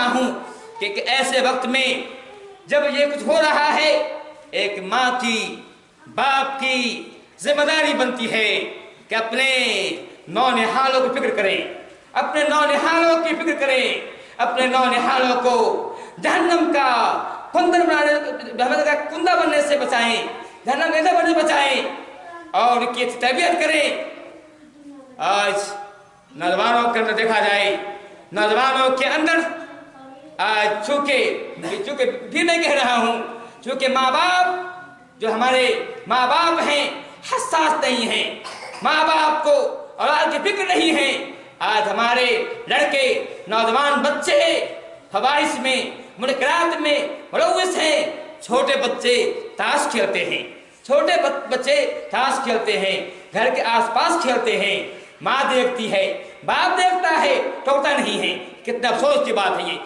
رہا ہوں کہ ایسے وقت میں جب یہ کچھ ہو رہا ہے، ایک ماں کی، باپ کی ذمہ داری بنتی ہے کہ اپنے نونہالوں کی فکر کریں، اپنے نونہالوں کی فکر کریں، اپنے نونہالوں کو جہنم کا کندا بننے سے بچائیں، جہنم کا ایندھن بننے سے بچائیں اور ان کی تربیت کریں۔ آج نوجوانوں کے اندر دیکھا جائے، نوجوانوں کے اندر آج چونکہ بھی میں کہہ رہا ہوں، چونکہ ماں باپ جو ہمارے ماں باپ ہیں حساس نہیں ہیں، ماں باپ کو اولاد کی فکر نہیں ہے۔ آج ہمارے لڑکے، نوجوان بچے فواہش میں، منکرات میں ملوث ہیں۔ چھوٹے بچے تاش کھیلتے ہیں، چھوٹے بچے تاش کھیلتے ہیں، گھر کے آس پاس کھیلتے ہیں، ماں دیکھتی ہے، باپ دیکھتا ہے، ٹوکتا نہیں ہے۔ کتنا افسوس کی بات ہے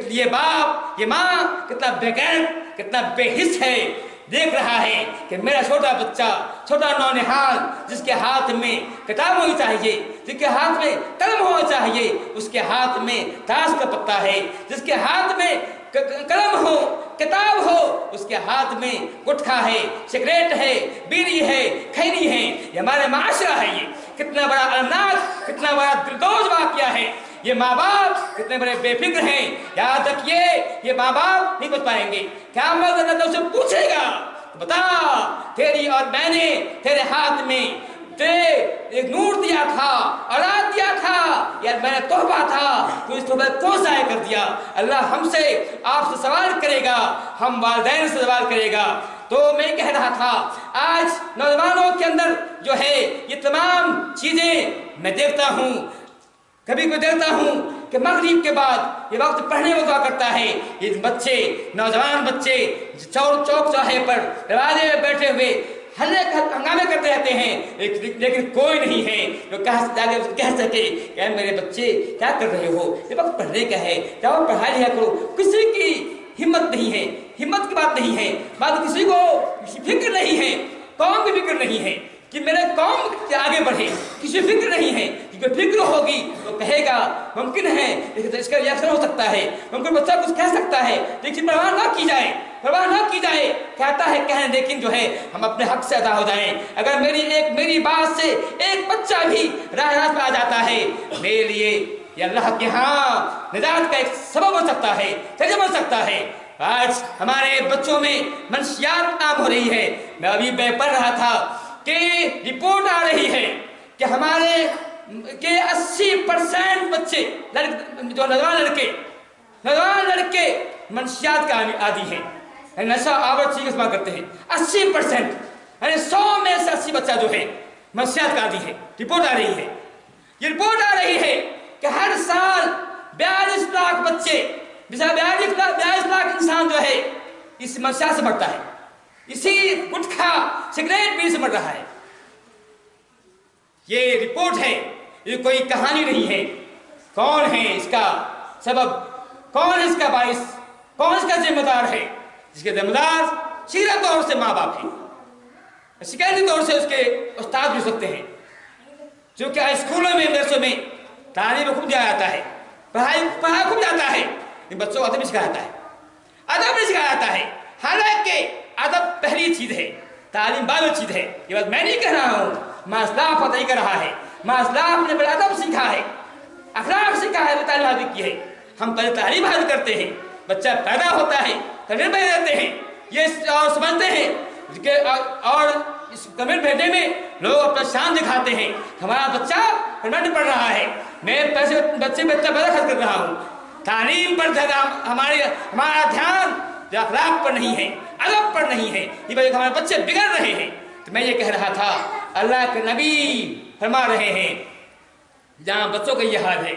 یہ باپ، یہ ماں کتنا بےغیرت، کتنا بے حس ہے، دیکھ رہا ہے کہ میرا چھوٹا بچہ، چھوٹا نونہال جس کے ہاتھ میں کتاب ہونی چاہیے، جس کے ہاتھ میں قلم ہونا چاہیے، اس کے ہاتھ میں تاش کا پتا ہے، جس کے ہاتھ میں قلم ہو، کتاب ہو، اس کے ہاتھ میں گٹکھا ہے، سگریٹ ہے، بیڑی ہے، کھینی ہے۔ یہ ہمارے معاشرہ ہے، یہ کتنا بڑا المناک، کتنا بڑا دلدوز واقعہ ہے۔ یہ ماں باپ کتنے بڑے بے فکر ہیں۔ یاد رکھیے یہ ماں باپ نہیں بچ پائیں گے، قیامت اللہ تعالیٰ سے پوچھے گا، بتا تیری اور میں نے تیرے ہاتھ میں ایک نور دیا تھا، اولاد دیا تھا، یار میں نے تحفہ تھا، تو اس تحفے کون ضائع کر دیا؟ اللہ ہم سے، آپ سے سوال کرے گا، ہم والدین سے سوال کرے گا۔ تو میں کہہ رہا تھا آج نوجوانوں کے اندر جو ہے یہ تمام چیزیں میں دیکھتا ہوں، کبھی کوئی دیکھتا ہوں کہ مغرب کے بعد یہ وقت پڑھنے میں دعا کرتا ہے، یہ بچے، نوجوان بچے چوک چوراہے پر دروازے میں بیٹھے ہوئے ہنگامے کرتے رہتے ہیں، لیکن کوئی نہیں ہے جو کہہ سکے کہ میرے بچے کیا کر رہے ہو، یہ وقت پڑھنے کا ہے، جاؤ پڑھا لیا کرو۔ کسی کی ہمت نہیں ہے، ہمت کی بات نہیں ہے، بات کسی کو فکر نہیں ہے، قوم کی فکر نہیں ہے کہ میرے قوم آگے بڑھے، کسی فکر نہیں ہے۔ کیونکہ فکر ہوگی تو کہے گا، ممکن ہے اس کا ریاکشن ہو سکتا ہے، ممکن بچہ کچھ کہہ سکتا ہے، لیکن پرواہ نہ کی جائے، پرواہ نہ کی جائے، کہتا ہے کہیں، لیکن جو ہے ہم اپنے حق سے ادا ہو جائیں۔ اگر میری بات سے ایک بچہ بھی راہ راست پہ آ جاتا ہے، میرے لیے یہ اللہ کے ہاں نجات کا ایک سبب بن سکتا ہے، ذریعہ بن سکتا ہے۔ آج ہمارے بچوں میں منشیات عام ہو رہی ہے۔ میں ابھی پڑھ رہا تھا کہ رپورٹ آ رہی ہے کہ ہمارے 80% بچے جو نوجوان لڑکے منشیات کا عادی ہیں، نشہ آور چیز استعمال کرتے ہیں۔ 80%، یعنی 100 میں سے 80 بچہ جو ہے منشیات کا عادی ہے۔ رپورٹ آ رہی ہے، یہ رپورٹ آ رہی ہے کہ ہر سال 42 لاکھ بچے، 42 لاکھ انسان جو ہے اس منشیات سے مرتا ہے، اسی گٹکھا سگریٹ بھی سے مر رہا ہے۔ یہ رپورٹ ہے، یہ کوئی کہانی نہیں ہے۔ کون ہے اس کا سبب، کون اس کا باعث، کون اس کا ذمہ دار ہے؟ جس کے ذمہ دار سیدھے طور سے ماں باپ ہیں، شکایتی طور سے اس کے استاد بھی ہو سکتے ہیں، چونکہ اسکولوں میں، مدرسوں میں تعلیم خوب دیا جاتا ہے، پڑھائی خوب جاتا ہے، لیکن بچوں کو ادب بھی سکھایا جاتا ہے، ادب بھی سکھایا جاتا ہے۔ حالانکہ ادب پہلی چیز ہے، تعلیم بعد چیز ہے۔ یہ بات میں نہیں کہہ رہا ہوں، ماں اسلاف پتہ نہیں کر رہا ہے، ماں اسلاف نے بڑا ادب سیکھا ہے، اخلاق سیکھا ہے، تعلیم حاصل کی ہے۔ ہم پہلے تعلیم حاصل کرتے ہیں، بچہ پیدا ہوتا ہے، کمنٹ بھیج دیتے ہیں، یہ اور سمجھتے ہیں کہ اور اس کمنٹ بھیجنے میں لوگ اپنا شان دکھاتے ہیں، ہمارا بچہ کمنٹ پڑھ رہا ہے، میں پیسے بچے پہ اتنا پیسہ خرچ کر رہا ہوں۔ تعلیم پر ہمارا دھیان جو اخلاق پر نہیں ہے، ادب پر نہیں ہے، یہ وجہ ہمارے بچے بگڑ رہے ہیں۔ تو میں یہ کہہ رہا تھا، اللہ کے نبی فرما رہے ہیں جہاں بچوں کا یہ حال ہے